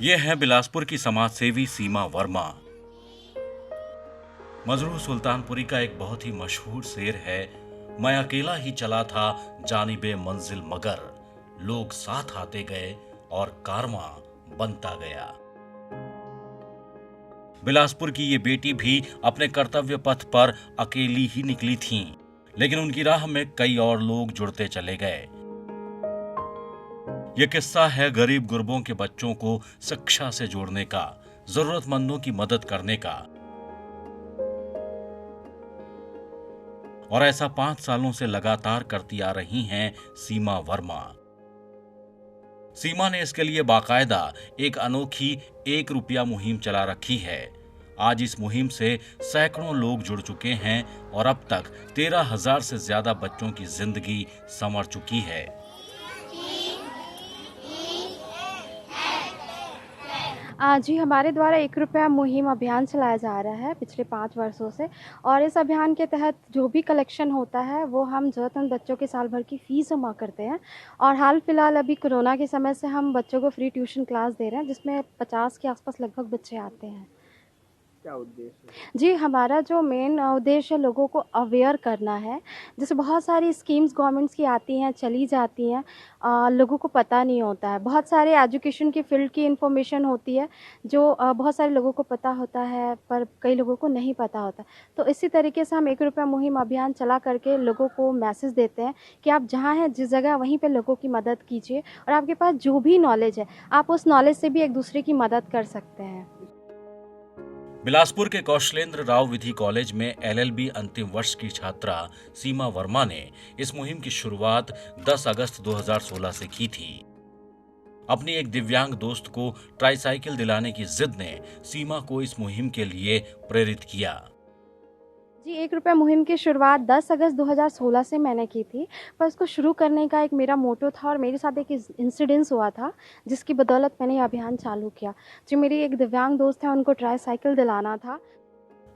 ये है बिलासपुर की समाजसेवी सीमा वर्मा। मजरू सुल्तानपुरी का एक बहुत ही मशहूर शेर है, मैं अकेला ही चला था जानिबे मंजिल मगर लोग साथ आते गए और कारवां बनता गया। बिलासपुर की ये बेटी भी अपने कर्तव्य पथ पर अकेली ही निकली थीं, लेकिन उनकी राह में कई और लोग जुड़ते चले गए। यह किस्सा है गरीब गुरबों के बच्चों को शिक्षा से जोड़ने का, जरूरतमंदों की मदद करने का। और ऐसा 5 सालों से लगातार करती आ रही हैं सीमा वर्मा। सीमा ने इसके लिए बाकायदा एक अनोखी 1 रुपया मुहिम चला रखी है। आज इस मुहिम से सैकड़ों लोग जुड़ चुके हैं और अब तक 13,000 से ज्यादा बच्चों की जिंदगी संवर चुकी है। जी, हमारे द्वारा 1 रुपया मुहिम अभियान चलाया जा रहा है पिछले 5 वर्षों से। और इस अभियान के तहत जो भी कलेक्शन होता है वो हम ज़रूरतमंद बच्चों के साल भर की फ़ीस जमा करते हैं। और हाल फिलहाल अभी कोरोना के समय से हम बच्चों को फ्री ट्यूशन क्लास दे रहे हैं, जिसमें 50 के आसपास लगभग बच्चे आते हैं। क्या उद्देश्य है? जी, हमारा जो मेन उद्देश्य है लोगों को अवेयर करना है। जैसे बहुत सारी स्कीम्स गवर्नमेंट्स की आती हैं, चली जाती हैं, लोगों को पता नहीं होता है। बहुत सारे एजुकेशन की फ़ील्ड की इन्फॉर्मेशन होती है जो बहुत सारे लोगों को पता होता है, पर कई लोगों को नहीं पता होता। तो इसी तरीके से हम 1 रुपया मुहिम अभियान चला करके लोगों को मैसेज देते हैं कि आप जहाँ हैं, जिस जगह, वहीं पे लोगों की मदद कीजिए और आपके पास जो भी नॉलेज है, आप उस नॉलेज से भी एक-दूसरे की मदद कर सकते हैं। बिलासपुर के कौशलेंद्र राव विधि कॉलेज में LLB अंतिम वर्ष की छात्रा सीमा वर्मा ने इस मुहिम की शुरुआत 10 अगस्त 2016 से की थी। अपनी एक दिव्यांग दोस्त को ट्राईसाइकिल दिलाने की जिद ने सीमा को इस मुहिम के लिए प्रेरित किया। जी, 1 रुपया मुहिम की शुरुआत 10 अगस्त 2016 से मैंने की थी, पर इसको शुरू करने का एक मेरा मोटो था और मेरे साथ एक इंसिडेंस हुआ था, जिसकी बदौलत मैंने ये अभियान चालू किया। जो मेरी एक दिव्यांग दोस्त है, उनको ट्राईसाइकिल दिलाना था।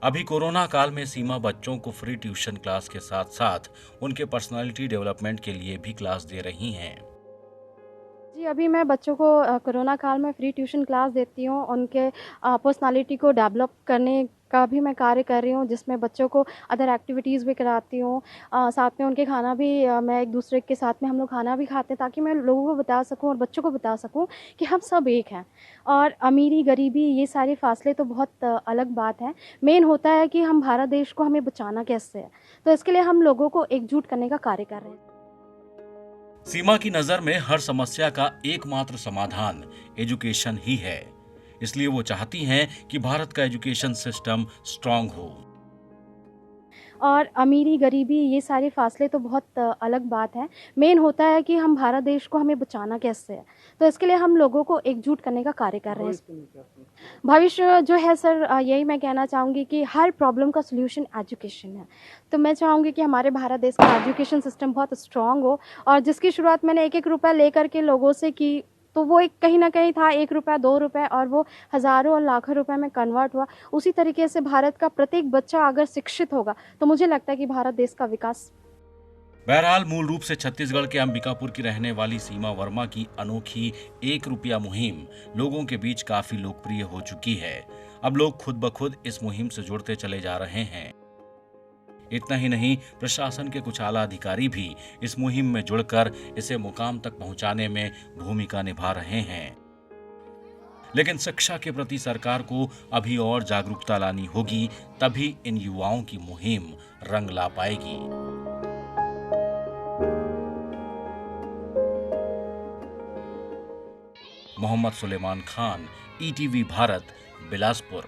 अभी कोरोना काल में सीमा बच्चों को फ्री ट्यूशन क्लास के साथ साथ उनके पर्सनालिटी डेवलपमेंट के लिए भी क्लास दे रही हैं। जी, अभी मैं बच्चों को कोरोना काल में फ्री ट्यूशन क्लास देती हूँ। उनके पर्सनालिटी को डेवलप करने का भी मैं कार्य कर रही हूँ, जिसमें बच्चों को अदर एक्टिविटीज़ भी कराती हूँ। साथ में उनके खाना भी मैं एक-दूसरे के साथ में हम लोग खाना भी खाते हैं, ताकि मैं लोगों को बता सकूँ और बच्चों को बता सकूँ कि हम सब एक हैं। और अमीरी-गरीबी ये सारे फासले तो बहुत अलग बात है। मेन होता है कि हम भारत देश को हमें बचाना कैसे है। तो इसके लिए हम लोगों को एकजुट करने का कार्य कर रहे हैं। सीमा की नजर में हर समस्या का एकमात्र समाधान एजुकेशन ही है। इसलिए वो चाहती हैं कि भारत का एजुकेशन सिस्टम स्ट्रांग हो। और अमीरी-गरीबी ये सारे फासले तो बहुत अलग बात है। मेन होता है कि हम भारत देश को हमें बचाना कैसे है। तो इसके लिए हम लोगों को एकजुट करने का कार्य कर रहे हैं। भविष्य में क्या सोचते हैं? भविष्य जो है सर, यही मैं कहना चाहूँगी कि हर प्रॉब्लम का सॉल्यूशन एजुकेशन है। तो मैं चाहूँगी कि हमारे भारत देश का एजुकेशन सिस्टम बहुत स्ट्रॉन्ग हो, और जिसकी शुरुआत मैंने 1-1 रुपया लेकर के लोगों से की, तो वो एक कहीं न कहीं था 1 रुपया, 2 रुपए, और वो हज़ारों और लाखों रुपए में कन्वर्ट हुआ। उसी तरीके से भारत का प्रत्येक बच्चा अगर शिक्षित होगा, तो मुझे लगता है कि भारत देश का विकास। बहरहाल मूल रूप से छत्तीसगढ़ के अंबिकापुर की रहने वाली सीमा वर्मा की अनोखी 1 रुपया मुहिम लोगों के बीच काफी लोकप्रिय हो चुकी है। अब लोग खुद ब खुद इस मुहिम से जुड़ते चले जा रहे हैं। इतना ही नहीं, प्रशासन के कुछ आला अधिकारी भी इस मुहिम में जुड़कर इसे मुकाम तक पहुंचाने में भूमिका निभा रहे हैं। लेकिन शिक्षा के प्रति सरकार को अभी और जागरूकता लानी होगी, तभी इन युवाओं की मुहिम रंग ला पाएगी। मोहम्मद सुलेमान खान, ETV भारत, बिलासपुर।